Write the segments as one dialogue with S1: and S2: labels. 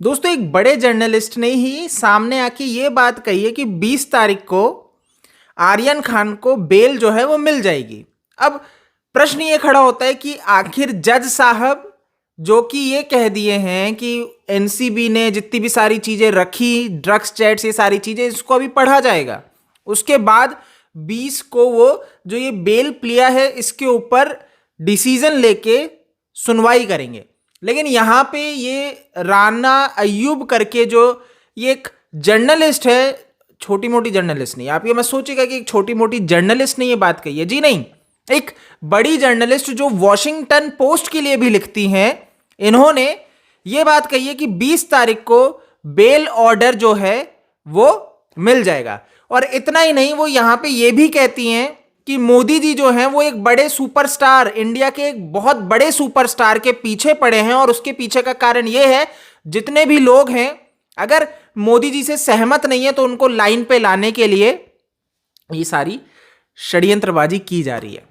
S1: दोस्तों एक बड़े जर्नलिस्ट ने ही सामने आके ये बात कही है कि 20 तारीख को आर्यन खान को बेल जो है वो मिल जाएगी। अब प्रश्न ये खड़ा होता है कि आखिर जज साहब जो कि ये कह दिए हैं कि एनसीबी ने जितनी भी सारी चीजें रखी, ड्रग्स चैट्स, ये सारी चीजें, इसको अभी पढ़ा जाएगा, उसके बाद 20 को वो जो ये बेल लिया है इसके ऊपर डिसीजन लेके सुनवाई करेंगे। लेकिन यहाँ पे ये राना अय्यूब करके जो ये एक जर्नलिस्ट है, छोटी मोटी जर्नलिस्ट नहीं, आप ये मत सोचिएगा कि एक छोटी मोटी जर्नलिस्ट ने ये बात कही है, जी नहीं, एक बड़ी जर्नलिस्ट जो वॉशिंगटन पोस्ट के लिए भी लिखती हैं, इन्होंने ये बात कही है कि 20 तारीख को बेल ऑर्डर जो है वो मिल जाएगा। और इतना ही नहीं, वो यहां पे ये भी कहती हैं कि मोदी जी जो हैं वो एक बड़े सुपरस्टार, इंडिया के एक बहुत बड़े सुपरस्टार के पीछे पड़े हैं, और उसके पीछे का कारण ये है जितने भी लोग हैं अगर मोदी जी से सहमत नहीं है तो उनको लाइन पे लाने के लिए ये सारी षड्यंत्रबाजी की जा रही है।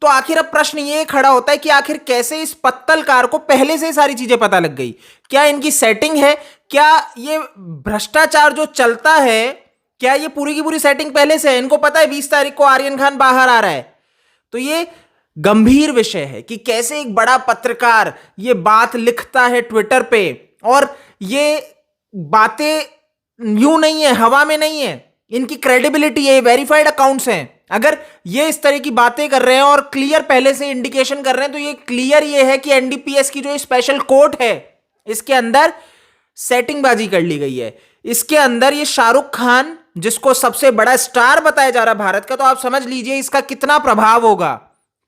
S1: तो आखिर अब प्रश्न ये खड़ा होता है कि आखिर कैसे इस पत्तलकार को पहले से सारी चीजें पता लग गई? क्या इनकी सेटिंग है? क्या ये भ्रष्टाचार जो चलता है, क्या ये पूरी की पूरी सेटिंग पहले से है? इनको पता है 20 तारीख को आर्यन खान बाहर आ रहा है। तो ये गंभीर विषय है कि कैसे एक बड़ा पत्रकार ये बात लिखता है ट्विटर पे, और ये बातें यूं नहीं है, हवा में नहीं है, इनकी क्रेडिबिलिटी है, वेरीफाइड अकाउंट्स हैं। अगर ये इस तरह की बातें कर रहे हैं और क्लियर पहले से इंडिकेशन कर रहे हैं, तो ये क्लियर ये है कि एनडीपीएस की जो स्पेशल कोर्ट है इसके अंदर सेटिंगबाजी कर ली गई है। इसके अंदर ये शाहरुख खान, जिसको सबसे बड़ा स्टार बताया जा रहा है भारत का, तो आप समझ लीजिए इसका कितना प्रभाव होगा।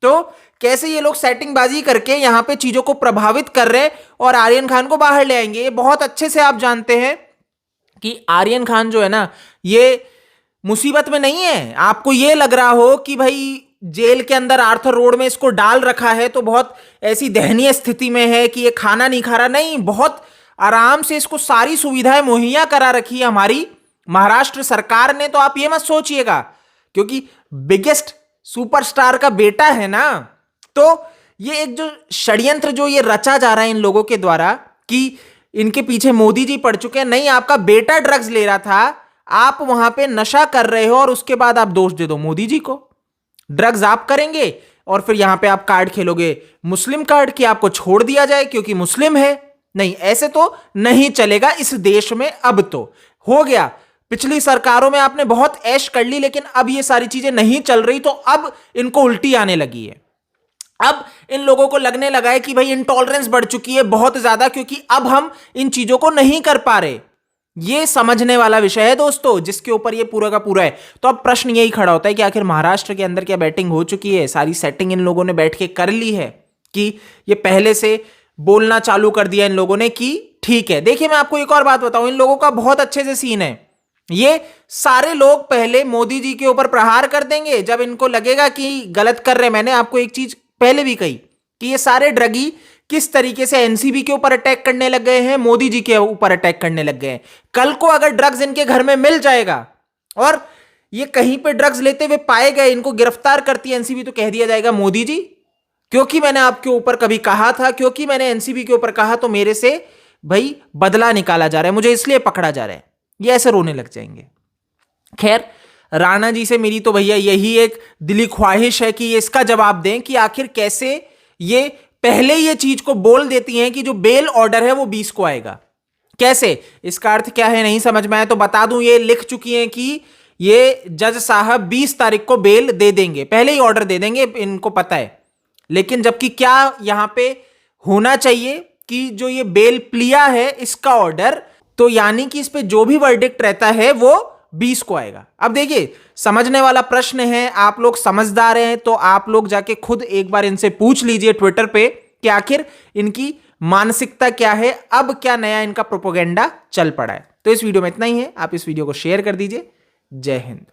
S1: तो कैसे ये लोग सेटिंगबाजी करके यहां पे चीजों को प्रभावित कर रहे हैं और आर्यन खान को बाहर ले आएंगे। ये बहुत अच्छे से आप जानते हैं कि आर्यन खान जो है ना, ये मुसीबत में नहीं है। आपको ये लग रहा हो कि भाई जेल के अंदर आर्थर रोड में इसको डाल रखा है तो बहुत ऐसी दयनीय स्थिति में है कि ये खाना नहीं खा रहा, नहीं, बहुत आराम से इसको सारी सुविधाएं मुहैया करा रखी है हमारी महाराष्ट्र सरकार ने। तो आप ये मत सोचिएगा, क्योंकि बिगेस्ट सुपरस्टार का बेटा है ना। तो ये एक जो षड्यंत्र जो ये रचा जा रहा है इन लोगों के द्वारा कि इनके पीछे मोदी जी पड़ चुके हैं, नहीं, आपका बेटा ड्रग्स ले रहा था, आप वहां पे नशा कर रहे हो और उसके बाद आप दोष दे दो मोदी जी को। ड्रग्स आप करेंगे और फिर यहां पे आप कार्ड खेलोगे मुस्लिम कार्ड कि आपको छोड़ दिया जाए क्योंकि मुस्लिम है। नहीं, ऐसे तो नहीं चलेगा इस देश में। अब तो हो गया, पिछली सरकारों में आपने बहुत ऐश कर ली, लेकिन अब ये सारी चीजें नहीं चल रही, तो अब इनको उल्टी आने लगी है। अब इन लोगों को लगने लगा है कि भाई इंटॉलरेंस बढ़ चुकी है बहुत ज्यादा, क्योंकि अब हम इन चीजों को नहीं कर पा रहे। ये समझने वाला विषय है दोस्तों, जिसके ऊपर ये पूरा का पूरा है। तो अब प्रश्न यही खड़ा होता है कि आखिर महाराष्ट्र के अंदर क्या बैटिंग हो चुकी है? सारी सेटिंग इन लोगों ने बैठ के कर ली है कि ये पहले से बोलना चालू कर दिया इन लोगों ने कि ठीक है। देखिए, मैं आपको एक और बात बताऊं, इन लोगों का बहुत अच्छे से सीन है। ये सारे लोग पहले मोदी जी के ऊपर प्रहार कर देंगे जब इनको लगेगा कि गलत कर रहे। मैंने आपको एक चीज पहले भी कही कि ये सारे ड्रगी किस तरीके से एनसीबी के ऊपर अटैक करने लग गए हैं, मोदी जी के ऊपर अटैक करने लग गए हैं। कल को अगर ड्रग्स इनके घर में मिल जाएगा और ये कहीं पे ड्रग्स लेते हुए पाए गए, इनको गिरफ्तार करती है एनसीबी, तो कह दिया जाएगा मोदी जी, क्योंकि मैंने आपके ऊपर कभी कहा था, क्योंकि मैंने एनसीबी के ऊपर कहा, तो मेरे से भाई बदला निकाला जा रहा है, मुझे इसलिए पकड़ा जा रहा है। ये ऐसे रोने लग जाएंगे। खैर, राणा जी से मेरी तो भैया यही एक दिली ख्वाहिश है कि ये इसका जवाब दें कि आखिर कैसे ये पहले ये चीज को बोल देती हैं कि जो बेल ऑर्डर है वो 20 को आएगा। कैसे? इसका अर्थ क्या है नहीं समझ में आया तो बता दूं, ये लिख चुकी हैं कि ये जज साहब 20 तारीख को बेल दे देंगे, पहले ही ऑर्डर दे देंगे, इनको पता है। लेकिन जबकि क्या यहां पे होना चाहिए कि जो ये बेल प्लिया है इसका ऑर्डर, तो यानी कि इस पे जो भी वर्डिक्ट रहता है वो 20 को आएगा। अब देखिए, समझने वाला प्रश्न है, आप लोग समझदार हैं तो आप लोग जाके खुद एक बार इनसे पूछ लीजिए ट्विटर पे कि आखिर इनकी मानसिकता क्या है, अब क्या नया इनका प्रोपेगेंडा चल पड़ा है। तो इस वीडियो में इतना ही है, आप इस वीडियो को शेयर कर दीजिए। जय हिंद।